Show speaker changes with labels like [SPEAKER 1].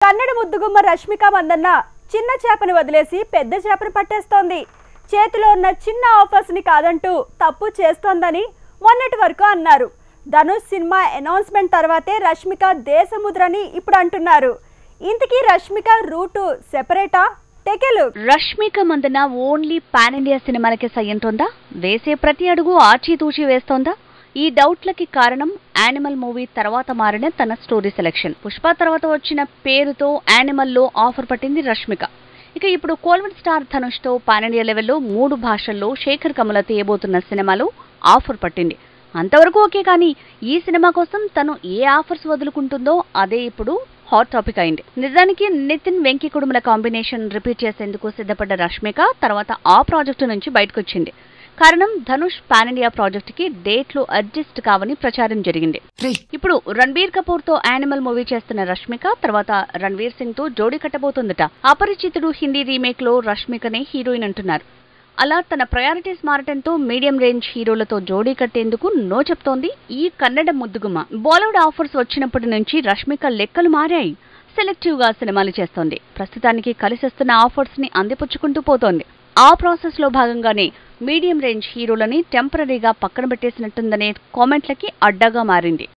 [SPEAKER 1] కన్నడ ముద్దుగుమ్మ రష్మిక మందన్న చిన్న చేపని వదిలేసి పెద్ద చేపని పట్టేస్తోంది. చేతిలో ఉన్న చిన్న ఆఫర్స్ ని కాదంటూ తప్పు చేస్తోందని మొన్నటి వరకు అన్నారు. ధనుష్ సినిమా అనౌన్స్మెంట్ తర్వాతే రష్మిక దేశముద్రని ఇప్పుడు అంటున్నారు. ఇంతకీ రష్మిక రూటు సెపరేటా? టెకెలు
[SPEAKER 2] Rashmika Mandanna only pan India సినిమాలకే సయ్యంటోందా? వేసే ప్రతి అడుగు ఆచితూచి వేస్తోందా? ఈ డౌట్లకి కారణం యానిమల్ మూవీ తర్వాత మారిన తన స్టోరీ సెలెక్షన్. పుష్ప తర్వాత వచ్చిన పేరుతో యానిమల్లో ఆఫర్ పట్టింది రష్మిక. ఇక ఇప్పుడు కోల్వెట్ స్టార్ ధనుష్ తో పాన్ ఇండియా లెవెల్లో 3 భాషల్లో శేఖర్ కమల తీయబోతున్న సినిమాలో ఆఫర్ పట్టింది. అంతవరకు ఓకే, కానీ ఈ సినిమా కోసం తను ఏ ఆఫర్స్ వదులుకుంటుందో అదే ఇప్పుడు హాట్ టాపిక్ అయింది. నిజానికి నితిన్ వెంకీ కుడుముల కాంబినేషన్ రిపీట్ చేసేందుకు సిద్ధపడ్డ రష్మిక తర్వాత ఆ ప్రాజెక్టు నుంచి బయటకొచ్చింది. కారణం ధనుష్ పాన్ ఇండియా ప్రాజెక్ట్ కి డేట్లు అడ్జస్ట్ కావని ప్రచారం జరిగింది. ఇప్పుడు రణబీర్ కపూర్ తో యానిమల్ మూవీ చేస్తున్న రష్మిక తర్వాత రణ్వీర్ సింగ్ తో జోడీ కట్టబోతుందట. అపరిచితుడు హిందీ రీమేక్ లో రష్మికనే హీరోయిన్ అంటున్నారు. అలా తన ప్రయారిటీస్ మారటంతో మీడియం రేంజ్ హీరోలతో జోడీ కట్టేందుకు నో చెప్తోంది ఈ కన్నడ ముద్దుగుమ్మ. బాలీవుడ్ ఆఫర్స్ వచ్చినప్పటి నుంచి రష్మిక లెక్కలు మారాయి. సెలెక్టివ్ గా సినిమాలు చేస్తోంది. ప్రస్తుతానికి కలిసొస్తున్న ఆఫర్స్ ని అందిపుచ్చుకుంటూ పోతోంది. ఆ ప్రాసెస్ లో భాగంగానే మీడియం రేంజ్ హీరోలని టెంపరరీగా పక్కన పెట్టేసినట్టుందనే కామెంట్లకి అడ్డాగా మారింది.